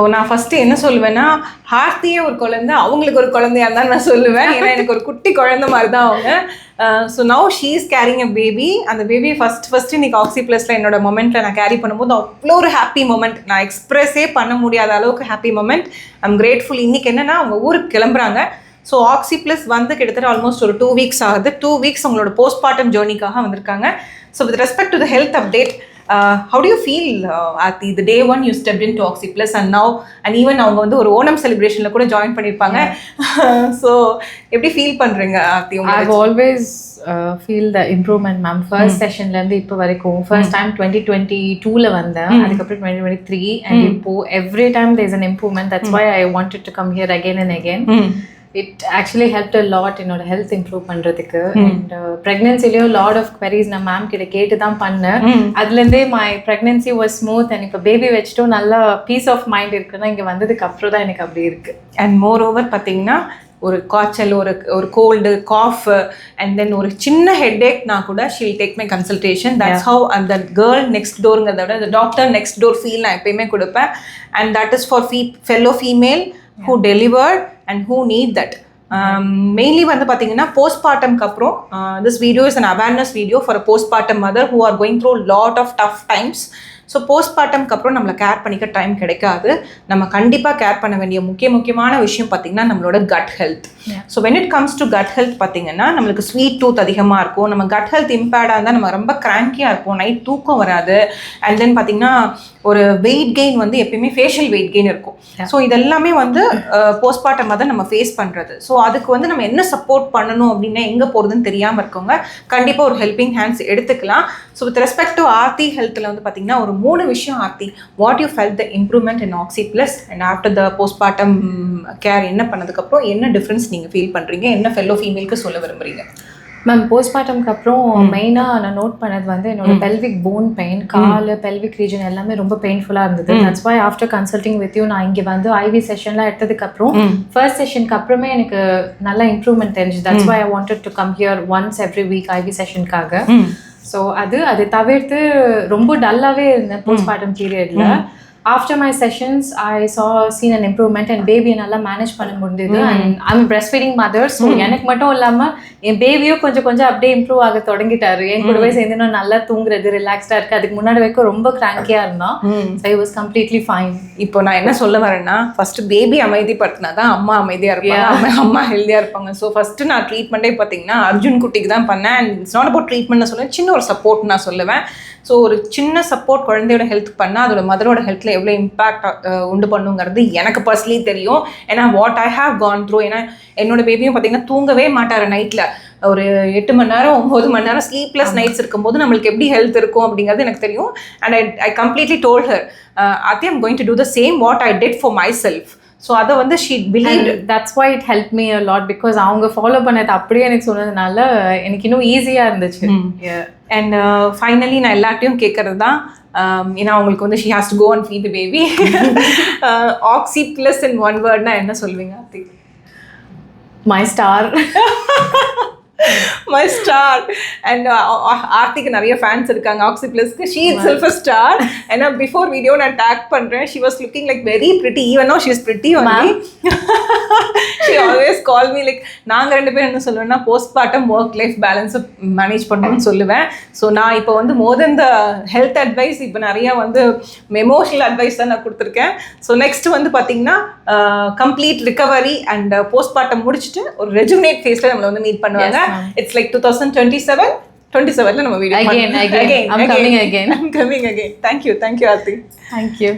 நான் ஃபஸ்ட்டு என்ன சொல்லுவேன்னா, ஹார்த்தியே ஒரு குழந்தை, அவங்களுக்கு ஒரு குழந்தையா தான் நான் சொல்லுவேன். ஏன்னா எனக்கு ஒரு குட்டி குழந்தை மாதிரி தான் அவங்க. So now she is carrying a baby. அந்த பேபி ஃபஸ்ட்டு இன்னைக்கு ஆக்சி ப்ளஸில் என்னோட மொமெண்ட்டில் நான் கேரி பண்ணும்போது அவ்வளோ ஒரு ஹாப்பி மொமெண்ட். நான் எக்ஸ்ப்ரெஸ்ஸே பண்ண முடியாத அளவுக்கு ஹாப்பி மொமெண்ட். I'm grateful. இன்றைக்கி என்னென்னா அவங்க ஊருக்கு கிளம்புறாங்க. ஸோ ஆக்சி ப்ளஸ் வந்து கிட்டத்தட்ட ஆல்மோஸ்ட் ஒரு 2 வீக்ஸ் ஆகுது. 2 வீக்ஸ் அவங்களோட போஸ்ட்மார்ட்டம் ஜேர்னிக்காக வந்திருக்காங்க. So with respect to the health update, how do you feel, Aarthi, the day one you stepped into Oxy Plus and now, and even அவங்க வந்து ஒரு ஓணம் செலிப்ரேஷனில் கூட ஜாயின் பண்ணியிருப்பாங்க. ஸோ எப்படி ஃபீல் பண்ணுறீங்க Aarthi? I've always feel the improvement, ma'am. First sessionலேருந்து இப்போ வரைக்கும் first time 2022ல வந்தேன், அதுக்கப்புறம் 2023, and இப்போ every time there's an improvement. That's why I wanted to come here again and again. It actually helped a lot என்னோட health improve பண்ணுறதுக்கு. And ப்ரெக்னென்சிலையும் lot of queries நான் ma'am கிட்ட கேட்டு தான் பண்ணேன். அதுலேருந்தே my pregnancy was smooth. And இப்போ பேபி வச்சுட்டும் நல்லா பீஸ் ஆஃப் மைண்ட் இருக்குன்னா இங்கே வந்ததுக்கு அப்புறம் தான் எனக்கு அப்படி இருக்குது. அண்ட் மோர் ஓவர் பார்த்தீங்கன்னா ஒரு காய்ச்சல், ஒரு கோல்டு, காஃப், அண்ட் தென் ஒரு சின்ன ஹெட்ஏக்னா கூட she will take my consultation. That's how அந்த கேர்ள் நெக்ஸ்ட் டோருங்கிறத விட அந்த டாக்டர் நெக்ஸ்ட் டோர் ஃபீல் நான் எப்பயுமே கொடுப்பேன். And that is for fellow female who delivered and who need that. Mainly வந்து பார்த்தீங்கன்னா போஸ்ட்மார்ட்டம்க்கு அப்புறம் this video is an awareness video for a postpartum mother who are going through a lot of tough times. So போஸ்ட்மார்ட்டம்க்கு அப்புறம் நம்மளை care பண்ணிக்க time கிடைக்காது. நம்ம கண்டிப்பாக கேர் பண்ண வேண்டிய முக்கியமான விஷயம் பார்த்திங்கன்னா நம்மளோட cut health. So when it comes to cut health பார்த்திங்கன்னா நம்மளுக்கு ஸ்வீட் டூத் அதிகமாக இருக்கும். நம்ம கட் ஹெல்த் இம்பேர்டாக இருந்தால் நம்ம ரொம்ப கிராங்கியாக இருப்போம், நைட் தூக்கம் வராது. அண்ட் தென் பார்த்திங்கன்னா ஒரு வெயிட் கெயின் வந்து எப்பயுமே ஃபேஷியல் வெயிட் கெயின் இருக்கும். ஸோ இதெல்லாமே வந்து போஸ்ட்மார்ட்டமாக தான் நம்ம ஃபேஸ் பண்ணுறது. ஸோ அதுக்கு வந்து நம்ம என்ன சப்போர்ட் பண்ணணும் அப்படின்னா எங்கே போகிறதுன்னு தெரியாமல் இருக்கவங்க கண்டிப்பாக ஒரு ஹெல்பிங் ஹேண்ட்ஸ் எடுத்துக்கலாம். So with respect to Aarthi ஹெல்த்தில் வந்து பார்த்திங்கன்னா ஒரு 3 விஷயம் Aarthi, what you felt the improvement in oxy plus and after the postpartum care என்ன பண்ணதுக்கப்புறம் என்ன டிஃப்ரென்ஸ் நீங்கள் ஃபீல் பண்ணுறீங்க, என்ன ஃபெல்லோ ஃபீமேலுக்கு சொல்ல விரும்புகிறீங்க? மேம் போஸ்ட்மார்ட்டம்க்கு அப்புறம் மெயினாக நான் நோட் பண்ணது வந்து என்னோட பெல்விக் போன் பெயின், கால், பெல்விக் ரீஜன் எல்லாமே ரொம்ப பெயின்ஃபுல்லாக இருந்தது. That's why after consulting with you நான் இங்கே வந்து ஐவி செஷன்லாம் எடுத்ததுக்கப்புறம் ஃபர்ஸ்ட் செஷனுக்கு அப்புறமே எனக்கு நல்ல இம்ப்ரூவ்மெண்ட் தெரிஞ்சு. That's why I wanted to come here once every week IV செஷனுக்காக. ஸோ அது தவிர்த்து ரொம்ப டல்லாகவே இருந்தேன் போஸ்ட்மார்ட்டம் பீரியடில். After my sessions I seen an improvement and பேபியை நல்லா மேனேஜ் பண்ண முடிஞ்சது. And I'm breast feeding mother. So எனக்கு மட்டும் இல்லாமல் என் பேபியும் கொஞ்சம் அப்படியே இம்ப்ரூவ் ஆக தொடங்கிட்டாரு. என் கூடவே சேர்ந்து நான் நல்லா தூங்குறது, ரிலாக்ஸ்டாக இருக்குது. அதுக்கு முன்னாடி வரைக்கும் ரொம்ப கிராங்கியாக இருந்தான். So I was completely fine. இப்போ நான் என்ன சொல்ல வரேன்னா, ஃபஸ்ட்டு பேபி அமைதிப்படுத்தினா தான் அம்மா அமைதியாக இருப்பாங்க, அம்மா ஹெல்த்தியாக இருப்பாங்க. ஸோ ஃபஸ்ட்டு நான் ட்ரீட்மெண்ட்டே பார்த்தீங்கன்னா அர்ஜுன் குட்டிக்கு தான் பண்ணேன். And it's not about treatment சொல்லுவேன், சின்ன ஒரு சப்போர்ட் நான் சொல்லுவேன். ஸோ ஒரு சின்ன சப்போர்ட் குழந்தையோட ஹெல்த் பண்ணால் அதோட மதரோட ஹெல்த்தில் எவ்வளோ இம்பாக்ட் உண்டு பண்ணுங்கிறது எனக்கு பர்சனலி தெரியும். ஏன்னா what I have gone through. ஏன்னா என்னோட பேபியும் பார்த்தீங்கன்னா தூங்கவே மாட்டார் நைட்டில். ஒரு 8 மணி நேரம் 9 மணி நேரம் ஸ்லீப்லெஸ் நைட்ஸ் இருக்கும்போது நம்மளுக்கு எப்படி ஹெல்த் இருக்கும் அப்படிங்கிறது எனக்கு தெரியும். And I completely told her, I am going to do the same what I did for myself. So அதை வந்து she believed. That's why it helped me a lot because அவங்க ஃபாலோ பண்ணது அப்படியே எனக்கு சொன்னதுனால எனக்கு இன்னும் ஈஸியாக இருந்துச்சு. அண்ட் ஃபைனலி நான் எல்லாத்தையும் கேட்கறது தான், ஏன்னா அவங்களுக்கு வந்து she has to go and feed the baby. Oxy plus in one wordனா என்ன சொல்வீங்க Aarthi? My star. My star. And ஆர்த்திக்கு நிறைய ஃபேன்ஸ் இருக்காங்க ஆக்சி ப்ளஸ்க்கு. She itself a star. ஏன்னா பிஃபோர் வீடியோ நான் டேக் பண்ணுறேன், she was looking like very pretty even though she is pretty only. She always call me like, நாங்கள் 2 பேரும் என்ன சொல்லுவேன்னா போஸ்ட்மார்ட்டம் ஒர்க் லைஃப் பேலன்ஸை மேனேஜ் பண்ணணும்னு சொல்லுவேன். ஸோ நான் இப்போ வந்து மோர் தென் த ஹெல்த் அட்வைஸ் இப்போ நிறையா வந்து எமோஷனல் அட்வைஸ் தான் நான் கொடுத்துருக்கேன். ஸோ நெக்ஸ்ட் வந்து பார்த்தீங்கன்னா கம்ப்ளீட் ரிகவரி அண்ட் போஸ்ட்மார்ட்டம் முடிச்சுட்டு ஒரு ரெஜுனேட் ஃபேஸில் நம்மளை வந்து மீட் பண்ணுவாங்க. It's like 2027 நம்ம video again I'm coming again. Thank you Aarthi. Thank you.